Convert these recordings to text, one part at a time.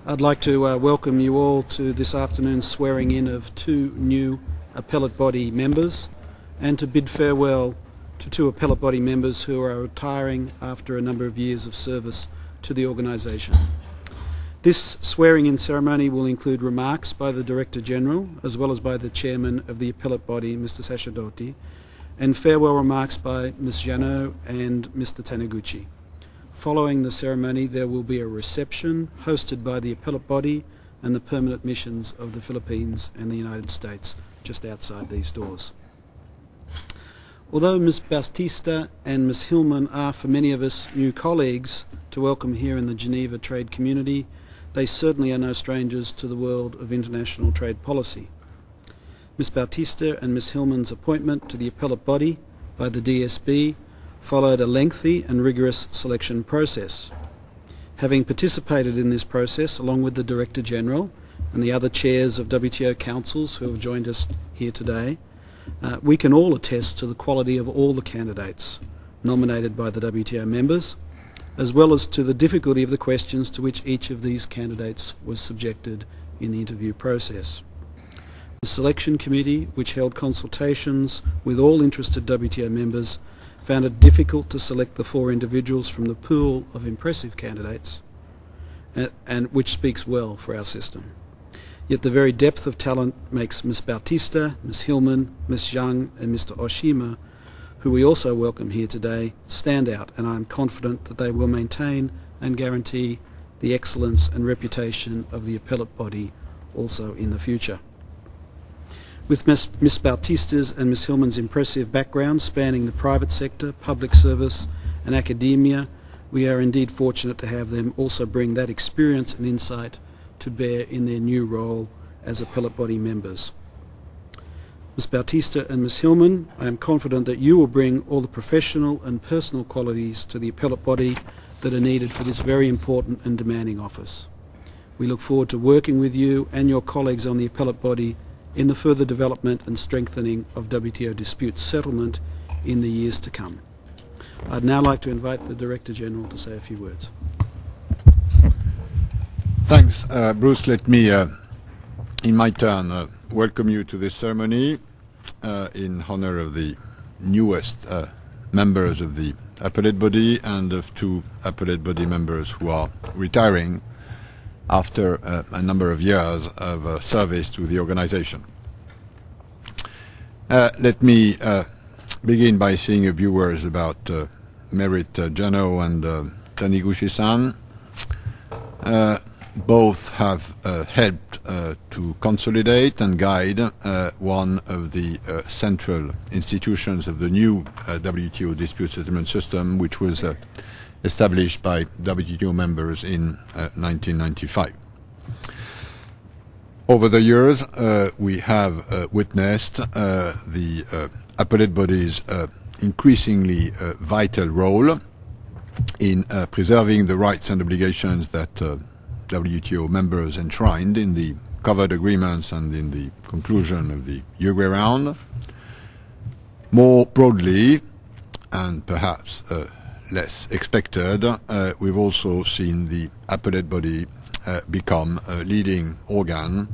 I'd like to welcome you all to this afternoon's swearing in of two new Appellate Body members and to bid farewell to two Appellate Body members who are retiring after a number of years of service to the organisation. This swearing-in ceremony will include remarks by the Director General as well as by the Chairman of the Appellate Body, Mr. Sacerdoti, and farewell remarks by Ms. Zhang and Mr. Taniguchi. Following the ceremony, there will be a reception hosted by the Appellate Body and the permanent missions of the Philippines and the United States just outside these doors. Although Ms. Bautista and Ms. Hillman are, for many of us, new colleagues to welcome here in the Geneva trade community, they certainly are no strangers to the world of international trade policy. Ms. Bautista and Ms. Hillman's appointment to the Appellate Body by the DSB followed a lengthy and rigorous selection process. Having participated in this process along with the Director General and the other chairs of WTO councils who have joined us here today, we can all attest to the quality of all the candidates nominated by the WTO members, as well as to the difficulty of the questions to which each of these candidates was subjected in the interview process. The selection committee, which held consultations with all interested WTO members, found it difficult to select the four individuals from the pool of impressive candidates, and which speaks well for our system. Yet the very depth of talent makes Ms. Bautista, Ms. Hillman, Ms. Zhang and Mr. Oshima, who we also welcome here today, stand out, and I am confident that they will maintain and guarantee the excellence and reputation of the Appellate Body also in the future. With Ms. Bautista's and Ms. Hillman's impressive backgrounds spanning the private sector, public service and academia, we are indeed fortunate to have them also bring that experience and insight to bear in their new role as Appellate Body members. Ms. Bautista and Ms. Hillman, I am confident that you will bring all the professional and personal qualities to the Appellate Body that are needed for this very important and demanding office. We look forward to working with you and your colleagues on the Appellate Body in the further development and strengthening of WTO dispute settlement in the years to come. I'd now like to invite the Director General to say a few words. Thanks, Bruce. Let me, in my turn, welcome you to this ceremony in honor of the newest members of the Appellate Body and of two Appellate Body members who are retiring after a number of years of service to the organization. Let me begin by saying a few words about Merit Zhang and Taniguchi-san. Both have helped to consolidate and guide one of the central institutions of the new WTO Dispute Settlement System, which was established by WTO members in 1995. Over the years, we have witnessed the Appellate Body's increasingly vital role in preserving the rights and obligations that WTO members enshrined in the covered agreements and in the conclusion of the Yuejiao round. More broadly, and perhaps less expected, we've also seen the Appellate Body become a leading organ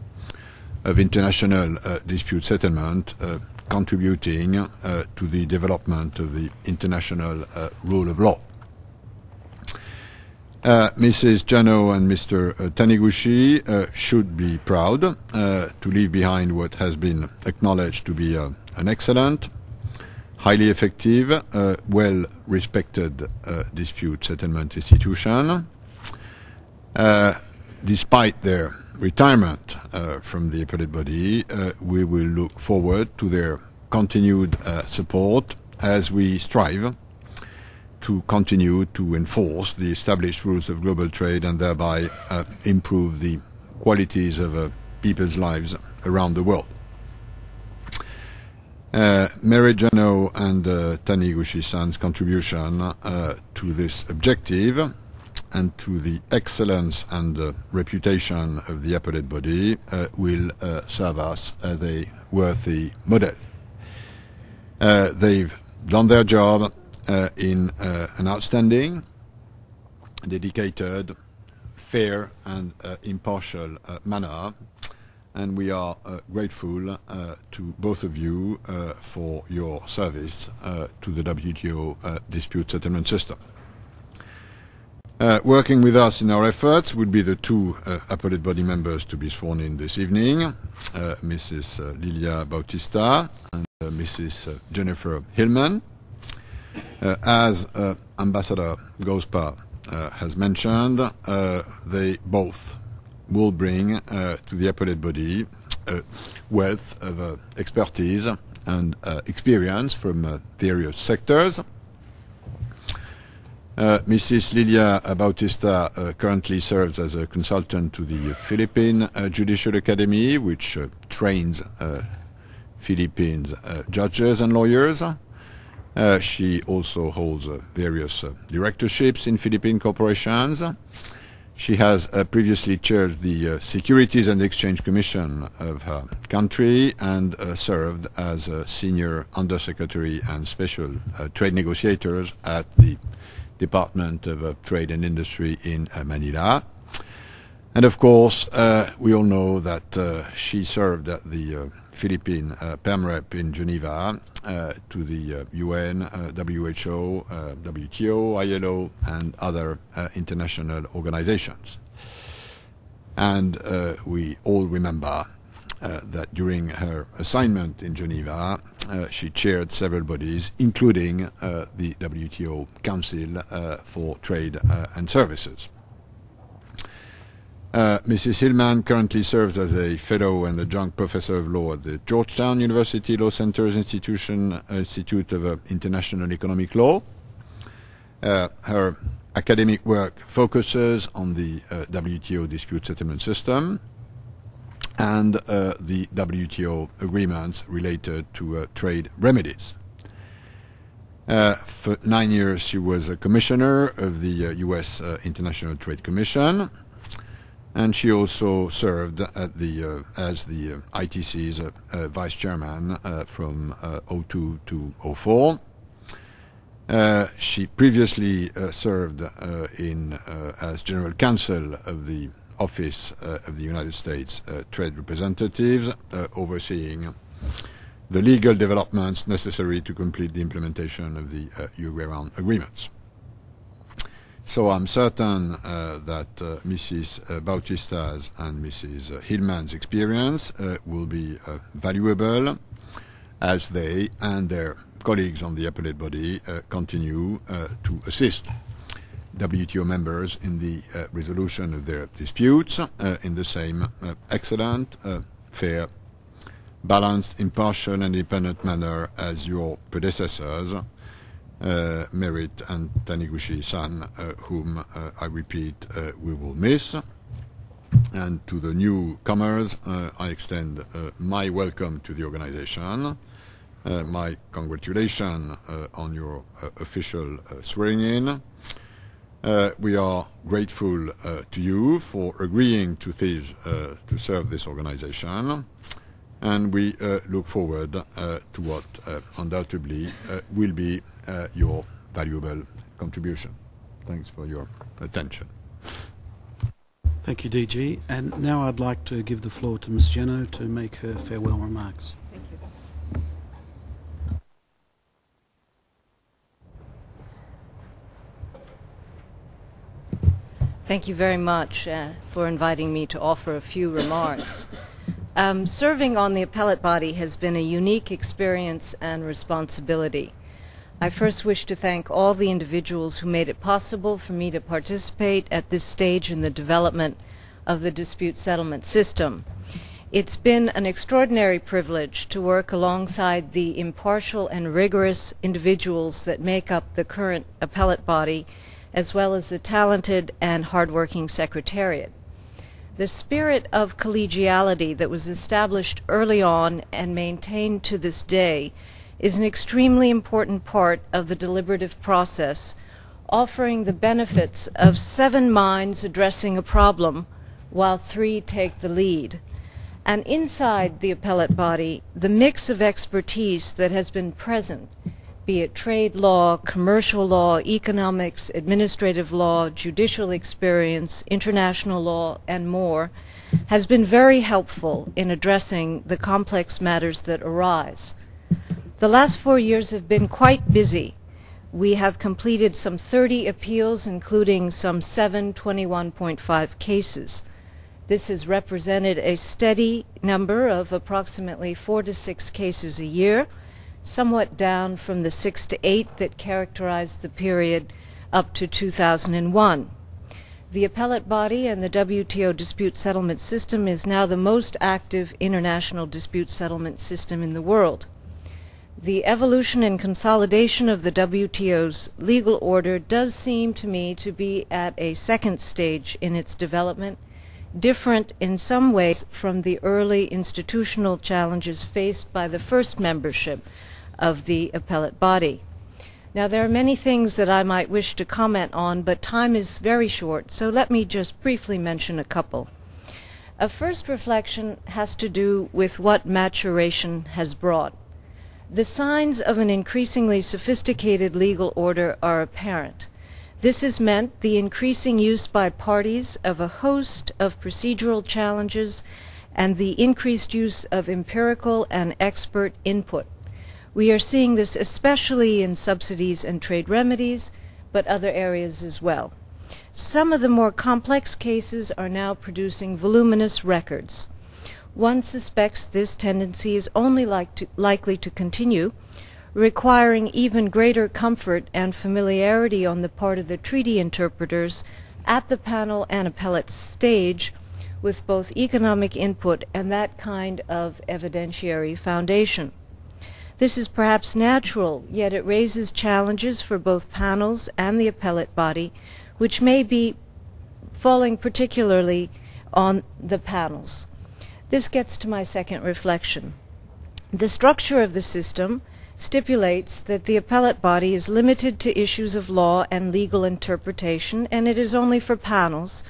of international dispute settlement, contributing to the development of the international rule of law. Mrs. Zhang and Mr. Taniguchi should be proud to leave behind what has been acknowledged to be an excellent, highly effective, well-respected dispute settlement institution. Despite their retirement from the Appellate Body, we will look forward to their continued support as we strive to continue to enforce the established rules of global trade and thereby improve the qualities of people's lives around the world. Merit Zhang and Taniguchi-san's contribution to this objective and to the excellence and reputation of the Appellate Body will serve us as a worthy model. They've done their job in an outstanding, dedicated, fair and impartial manner. And we are grateful to both of you for your service to the WTO Dispute Settlement System. Working with us in our efforts would be the two Appellate Body members to be sworn in this evening, Mrs. Lilia Bautista and Mrs. Jennifer Hillman. As Ambassador Gospa has mentioned, they both will bring to the Appellate Body a wealth of expertise and experience from various sectors. Mrs. Lilia Bautista currently serves as a consultant to the Philippine Judicial Academy, which trains Philippine judges and lawyers. She also holds various directorships in Philippine corporations. She has previously chaired the Securities and Exchange Commission of her country and served as a senior undersecretary and special trade negotiators at the Department of Trade and Industry in Manila. And of course, we all know that she served at the Philippine Perm Rep in Geneva to the UN, WHO, WTO, ILO, and other international organizations. And we all remember that during her assignment in Geneva, she chaired several bodies, including the WTO Council for Trade and Services. Mrs. Hillman currently serves as a fellow and adjunct professor of law at the Georgetown University Law Center's Institute of International Economic Law. Her academic work focuses on the WTO Dispute Settlement System and the WTO agreements related to trade remedies. For 9 years, she was a commissioner of the U.S. International Trade Commission, and she also served at the as the ITC's vice chairman from 2002 to 2004. She previously served as general counsel of the Office of the United States Trade Representatives, overseeing the legal developments necessary to complete the implementation of the Yuejiao agreements. So I'm certain that Mrs. Bautista's and Mrs. Hillman's experience will be valuable as they and their colleagues on the Appellate Body continue to assist WTO members in the resolution of their disputes in the same excellent, fair, balanced, impartial and independent manner as your predecessors, Merit and Taniguchi-san, whom I repeat we will miss. And to the newcomers, I extend my welcome to the organization, my congratulations on your official swearing-in. We are grateful to you for agreeing to serve this organization, and we look forward to what undoubtedly will be your valuable contribution. Thanks for your attention. Thank you, DG. And now I'd like to give the floor to Ms. Jeno to make her farewell remarks. Thank you. Thank you very much for inviting me to offer a few remarks. Serving on the Appellate Body has been a unique experience and responsibility. I first wish to thank all the individuals who made it possible for me to participate at this stage in the development of the dispute settlement system. It's been an extraordinary privilege to work alongside the impartial and rigorous individuals that make up the current Appellate Body, as well as the talented and hardworking Secretariat. The spirit of collegiality that was established early on and maintained to this day is an extremely important part of the deliberative process, offering the benefits of 7 minds addressing a problem while 3 take the lead. And inside the Appellate Body, the mix of expertise that has been present be it trade law, commercial law, economics, administrative law, judicial experience, international law, and more, has been very helpful in addressing the complex matters that arise. The last 4 years have been quite busy. We have completed some 30 appeals, including some 721.5 cases. This has represented a steady number of approximately 4 to 6 cases a year, somewhat down from the 6 to 8 that characterized the period up to 2001. The Appellate Body and the WTO Dispute Settlement System is now the most active international dispute settlement system in the world. The evolution and consolidation of the WTO's legal order does seem to me to be at a second stage in its development, different in some ways from the early institutional challenges faced by the first membership of the Appellate Body. Now, there are many things that I might wish to comment on, but time is very short, so let me just briefly mention a couple. A first reflection has to do with what maturation has brought. The signs of an increasingly sophisticated legal order are apparent. This has meant the increasing use by parties of a host of procedural challenges and the increased use of empirical and expert input. We are seeing this especially in subsidies and trade remedies, but other areas as well. Some of the more complex cases are now producing voluminous records. One suspects this tendency is only likely to continue, requiring even greater comfort and familiarity on the part of the treaty interpreters at the panel and appellate stage with both economic input and that kind of evidentiary foundation. This is perhaps natural, yet it raises challenges for both panels and the appellate body, which may be falling particularly on the panels. This gets to my second reflection. The structure of the system stipulates that the appellate body is limited to issues of law and legal interpretation, and it is only for panels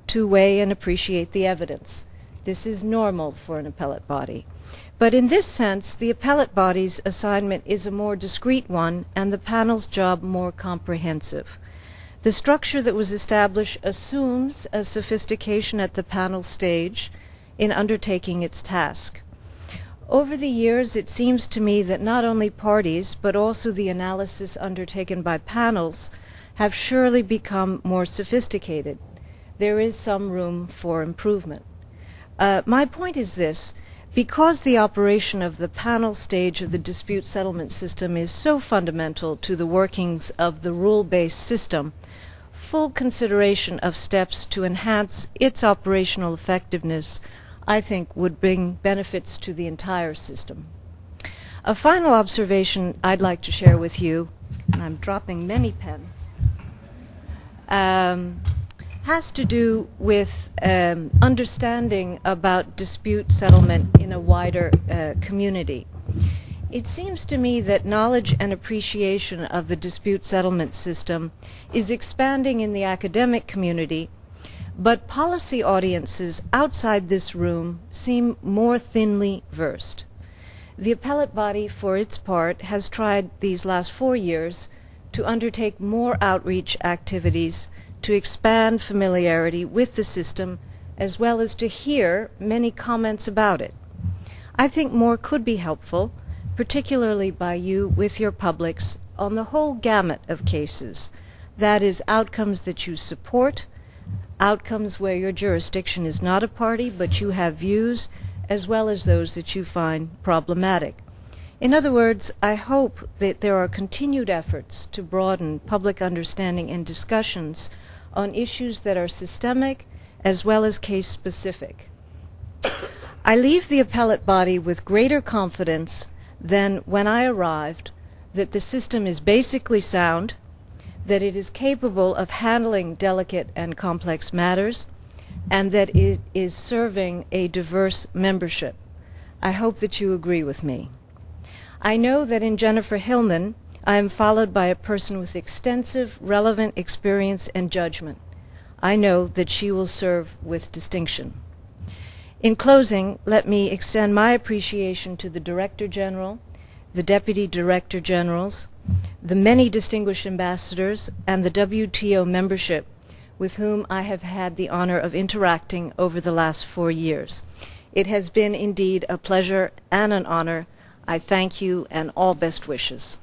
to weigh and appreciate the evidence. This is normal for an appellate body. But in this sense, the appellate body's assignment is a more discrete one and the panel's job more comprehensive. The structure that was established assumes a sophistication at the panel stage in undertaking its task. Over the years, it seems to me that not only parties, but also the analysis undertaken by panels have surely become more sophisticated. There is some room for improvement. My point is this. Because the operation of the panel stage of the dispute settlement system is so fundamental to the workings of the rule-based system, full consideration of steps to enhance its operational effectiveness, I think, would bring benefits to the entire system. A final observation I'd like to share with you, and I'm dropping many pens, has to do with understanding about dispute settlement in a wider community. It seems to me that knowledge and appreciation of the dispute settlement system is expanding in the academic community, but policy audiences outside this room seem more thinly versed. The appellate body, for its part, has tried these last 4 years to undertake more outreach activities to expand familiarity with the system, as well as to hear many comments about it. I think more could be helpful, particularly by you with your publics, on the whole gamut of cases. That is, outcomes that you support, outcomes where your jurisdiction is not a party, but you have views, as well as those that you find problematic. In other words, I hope that there are continued efforts to broaden public understanding and discussions on issues that are systemic as well as case-specific. I leave the appellate body with greater confidence than when I arrived that the system is basically sound, that it is capable of handling delicate and complex matters, and that it is serving a diverse membership. I hope that you agree with me. I know that in Jennifer Hillman, I am followed by a person with extensive, relevant experience and judgment. I know that she will serve with distinction. In closing, let me extend my appreciation to the Director General, the Deputy Director Generals, the many distinguished ambassadors, and the WTO membership with whom I have had the honor of interacting over the last 4 years. It has been indeed a pleasure and an honor. I thank you and all best wishes.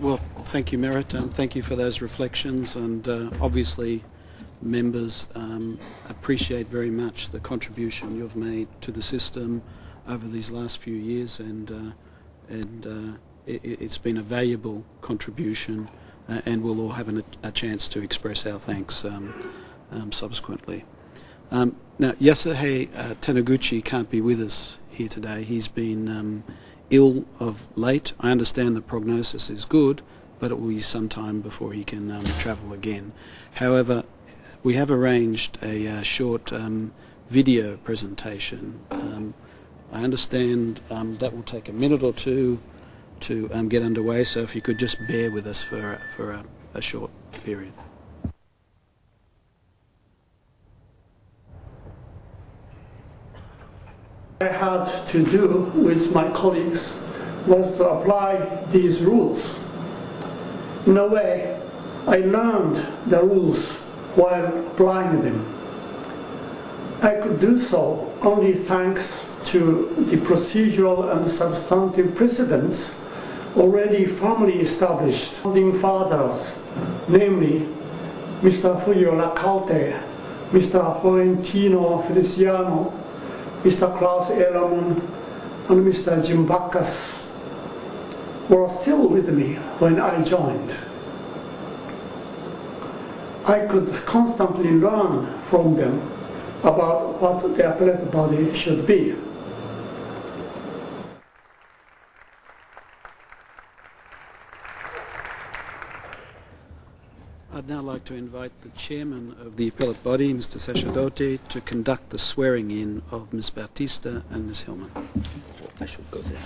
Well, thank you, Merit, and thank you for those reflections. And obviously, members appreciate very much the contribution you've made to the system over these last few years, and it's been a valuable contribution, and we'll all have a chance to express our thanks subsequently. Now, Yasuhei Taniguchi can't be with us here today. He's been ill of late. I understand the prognosis is good, but it will be some time before he can travel again. However, we have arranged a short video presentation. I understand that will take a minute or two to get underway, so if you could just bear with us for a short period. I had to do with my colleagues was to apply these rules. In a way, I learned the rules while applying them. I could do so only thanks to the procedural and substantive precedents already firmly established. Founding fathers, namely Mr. Fuyo Lacaute, Mr. Florentino Feliciano, Mr. Klaus Ehlermann, and Mr. Jim Backus were still with me when I joined. I could constantly learn from them about what the appellate body should be. I'd now like to invite the chairman of the appellate body, Mr. Sacerdote, to conduct the swearing in of Ms. Bautista and Ms. Hillman. I should go there.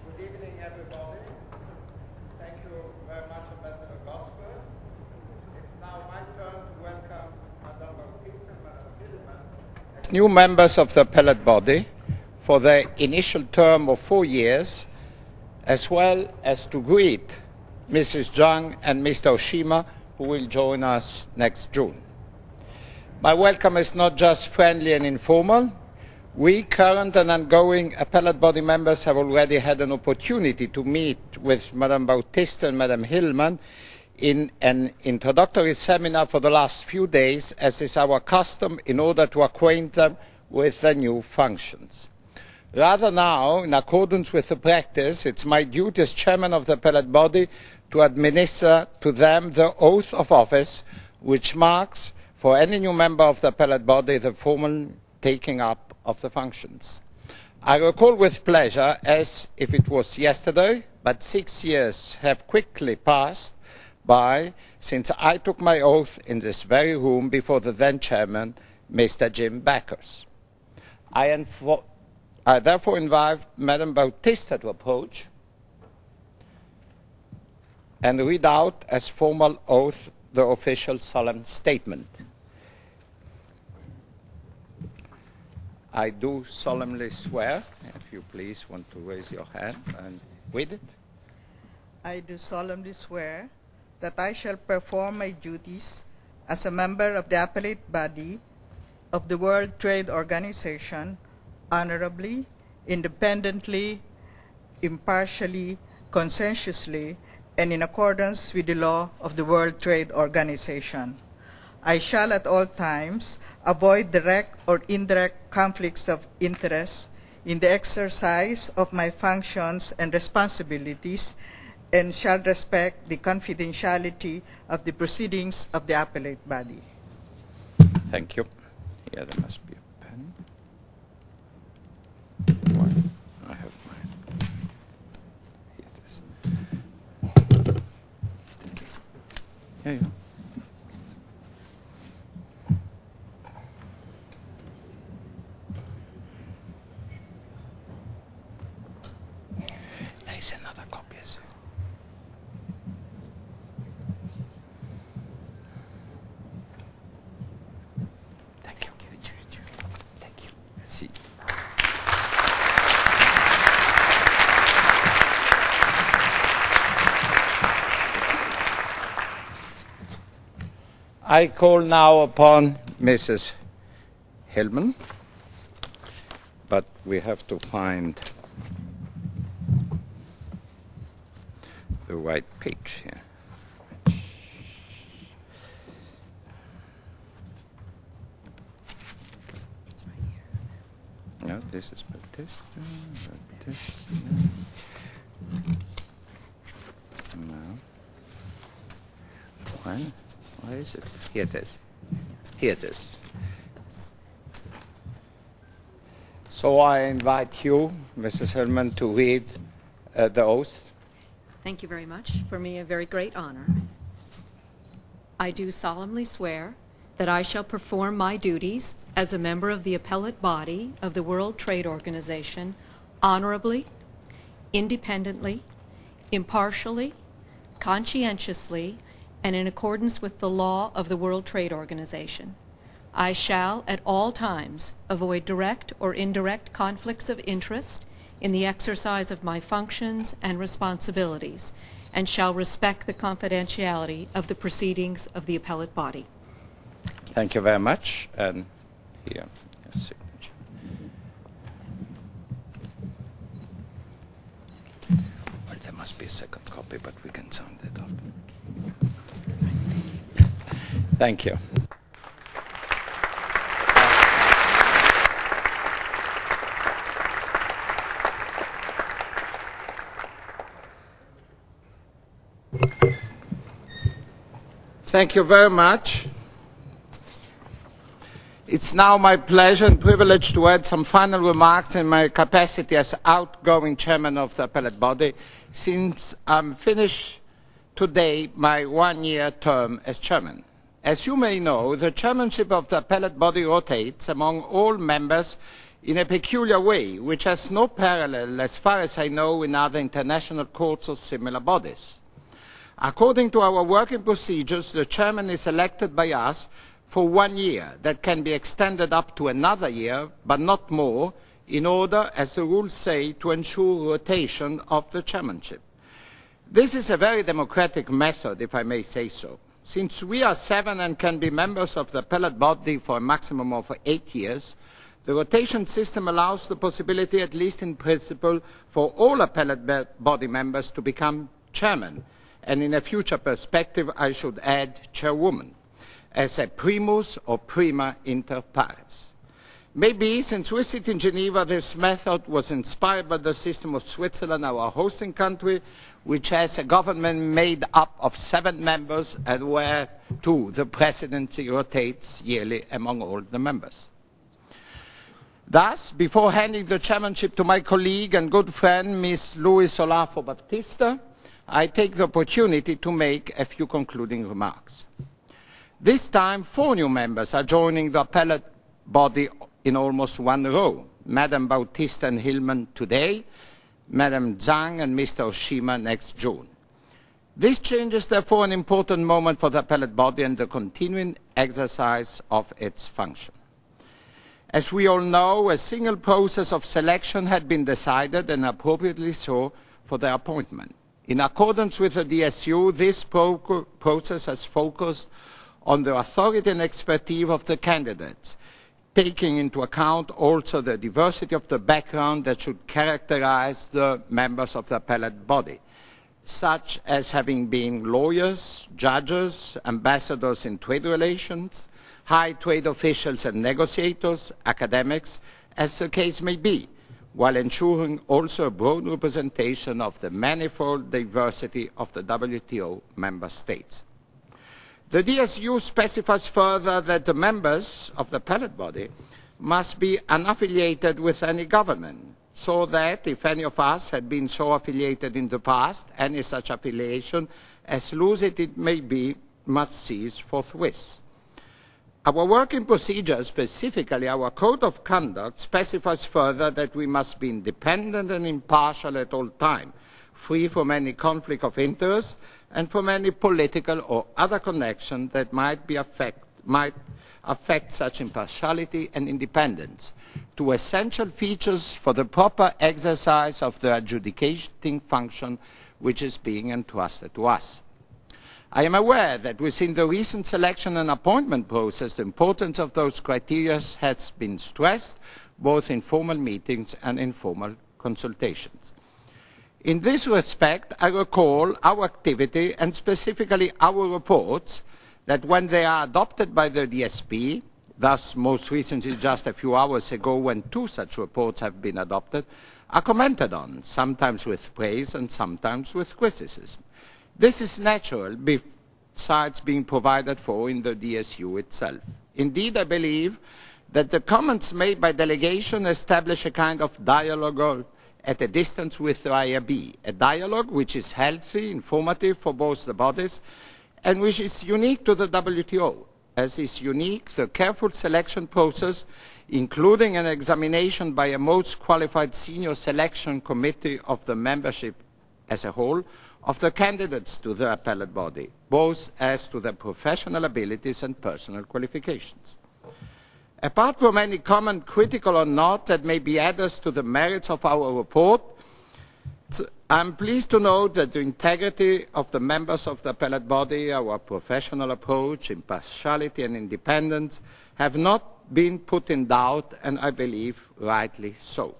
Good evening, everybody. Thank you very much, Ambassador Gosper. It's now my turn to welcome Madame Bautista and Madame Hillman as new members of the appellate body for their initial term of 4 years, as well as to greet Mrs. Zhang and Mr. Oshima, who will join us next June. My welcome is not just friendly and informal. We, current and ongoing appellate body members, have already had an opportunity to meet with Madame Bautista and Madame Hillman in an introductory seminar for the last few days, as is our custom, in order to acquaint them with the new functions. Rather now, in accordance with the practice, it's my duty as chairman of the appellate body to administer to them the oath of office, which marks for any new member of the appellate body the formal taking up of the functions. I recall with pleasure, as if it was yesterday, but 6 years have quickly passed by since I took my oath in this very room before the then chairman, Mr. Jim Backus. I therefore invite Madame Bautista to approach and read out as formal oath the official solemn statement. I do solemnly swear, if you please want to raise your hand and read it. I do solemnly swear that I shall perform my duties as a member of the Appellate Body of the World Trade Organization honorably, independently, impartially, conscientiously, and in accordance with the law of the World Trade Organization. I shall at all times avoid direct or indirect conflicts of interest in the exercise of my functions and responsibilities, and shall respect the confidentiality of the proceedings of the appellate body. Thank you. Yeah, there must be a pen. One. I have mine. Here it is. Yeah, yeah. I call now upon Mrs. Hillman, but we have to find the right page here. No, this is Bautista. No. Why is it? Here it is. Here it is. So I invite you, Mrs. Hillman, to read the oath. Thank you very much. For me, a very great honor. I do solemnly swear that I shall perform my duties as a member of the Appellate Body of the World Trade Organization honorably, independently, impartially, conscientiously, and in accordance with the law of the World Trade Organization. I shall at all times avoid direct or indirect conflicts of interest in the exercise of my functions and responsibilities, and shall respect the confidentiality of the proceedings of the Appellate Body. Thank you very much. And here, your signature. Well, there must be a second copy, but we can sign that off. Thank you. Thank you very much. It's now my pleasure and privilege to add some final remarks in my capacity as outgoing chairman of the Appellate Body, since I'm finished today my one-year term as chairman. As you may know, the chairmanship of the Appellate Body rotates among all members in a peculiar way, which has no parallel, as far as I know, in other international courts or similar bodies. According to our working procedures, the chairman is elected by us for 1 year that can be extended up to another year, but not more, in order, as the rules say, to ensure rotation of the chairmanship. This is a very democratic method, if I may say so. Since we are 7 and can be members of the Appellate Body for a maximum of 8 years, the rotation system allows the possibility, at least in principle, for all Appellate Body members to become chairman, and in a future perspective I should add chairwoman, as a primus or prima inter pares. Maybe, since we sit in Geneva, this method was inspired by the system of Switzerland, our hosting country, which has a government made up of 7 members and where, too, the presidency rotates yearly among all the members. Thus, before handing the chairmanship to my colleague and good friend, Ms. Louis Olafo Bautista, I take the opportunity to make a few concluding remarks. This time, 4 new members are joining the Appellate Body in almost one row. Madam Bautista and Hillman today, Madam Zhang and Mr. Oshima next June. This change is therefore an important moment for the Appellate Body and the continuing exercise of its function. As we all know, a single process of selection had been decided, and appropriately so, for their appointment. In accordance with the DSU, this process has focused on the authority and expertise of the candidates, taking into account also the diversity of the background that should characterize the members of the Appellate Body, such as having been lawyers, judges, ambassadors in trade relations, high trade officials and negotiators, academics, as the case may be, while ensuring also a broad representation of the manifold diversity of the WTO member states. The DSU specifies further that the members of the Appellate Body must be unaffiliated with any government, so that if any of us had been so affiliated in the past, any such affiliation, as loose as it may be, must cease forthwith. Our working procedure, specifically our Code of Conduct, specifies further that we must be independent and impartial at all times, free from any conflict of interest and from any political or other connection that might affect such impartiality and independence, two essential features for the proper exercise of the adjudicating function which is being entrusted to us. I am aware that within the recent selection and appointment process, the importance of those criteria has been stressed, both in formal meetings and informal consultations. In this respect, I recall our activity and specifically our reports that when they are adopted by the DSP, thus most recently just a few hours ago when 2 such reports have been adopted, are commented on, sometimes with praise and sometimes with criticism. This is natural besides being provided for in the DSU itself. Indeed, I believe that the comments made by delegation establish a kind of dialogue at a distance with the IRB, a dialogue which is healthy, informative for both the bodies, and which is unique to the WTO, as is unique the careful selection process, including an examination by a most qualified senior selection committee of the membership as a whole, of the candidates to the appellate body, both as to their professional abilities and personal qualifications. Apart from any comment, critical or not, that may be added to the merits of our report, I am pleased to note that the integrity of the members of the appellate body, our professional approach, impartiality and independence have not been put in doubt, and I believe rightly so.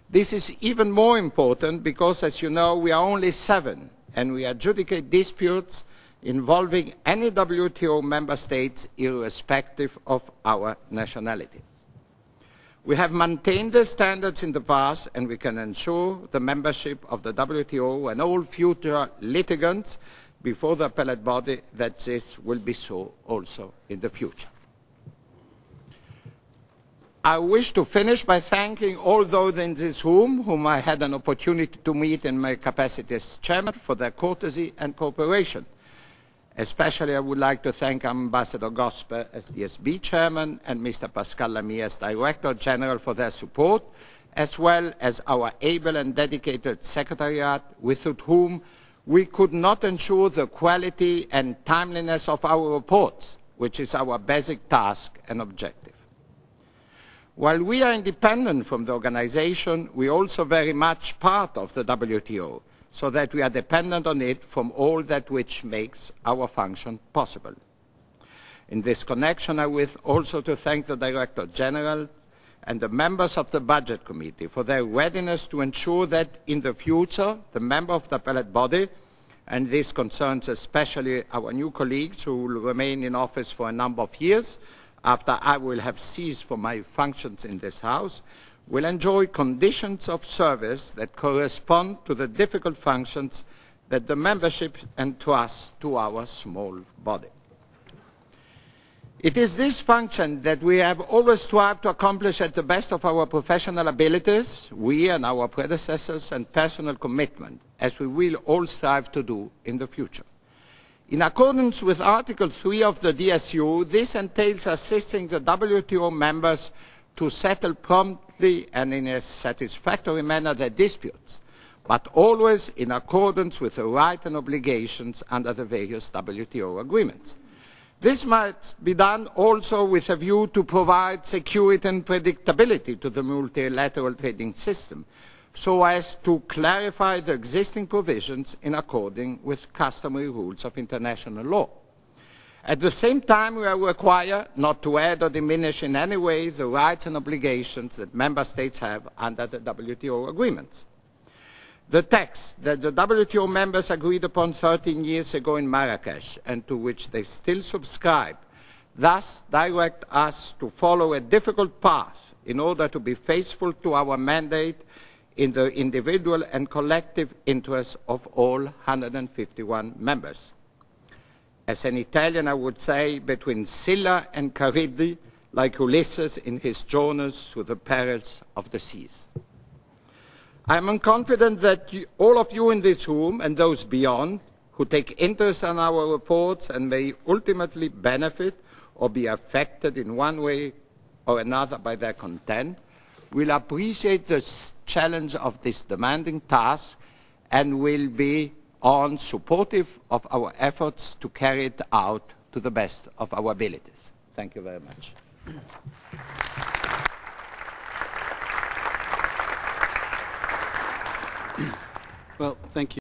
This is even more important because, as you know, we are only 7 and we adjudicate disputes involving any WTO member states irrespective of our nationality. We have maintained the standards in the past and we can ensure the membership of the WTO and all future litigants before the appellate body that this will be so also in the future. I wish to finish by thanking all those in this room whom I had an opportunity to meet in my capacity as chairman for their courtesy and cooperation. Especially I would like to thank Ambassador Gosper as DSB chairman and Mr. Pascal Lamy as Director General for their support, as well as our able and dedicated secretariat without whom we could not ensure the quality and timeliness of our reports, which is our basic task and objective. While we are independent from the organization, we are also very much part of the WTO, so that we are dependent on it from all that which makes our function possible. In this connection, I wish also to thank the Director General and the members of the Budget Committee for their readiness to ensure that in the future, the member of the appellate body, and this concerns especially our new colleagues who will remain in office for a number of years after I will have ceased from my functions in this House, will enjoy conditions of service that correspond to the difficult functions that the membership entrusts to our small body. It is this function that we have always strived to accomplish at the best of our professional abilities, we and our predecessors, and personal commitment, as we will all strive to do in the future. In accordance with Article 3 of the DSU, this entails assisting the WTO members to settle promptly and in a satisfactory manner their disputes, but always in accordance with the rights and obligations under the various WTO agreements. This must be done also with a view to provide security and predictability to the multilateral trading system, so as to clarify the existing provisions in accordance with customary rules of international law. At the same time, we are required not to add or diminish in any way the rights and obligations that member states have under the WTO agreements. The text that the WTO members agreed upon 13 years ago in Marrakesh, and to which they still subscribe, thus direct us to follow a difficult path in order to be faithful to our mandate in the individual and collective interests of all 151 members. As an Italian, I would say between Scylla and Charybdis, like Ulysses in his journeys through the perils of the seas. I am confident that all of you in this room and those beyond who take interest in our reports and may ultimately benefit or be affected in one way or another by their content will appreciate the challenge of this demanding task and will be supportive of our efforts to carry it out to the best of our abilities. Thank you very much. Well, thank you.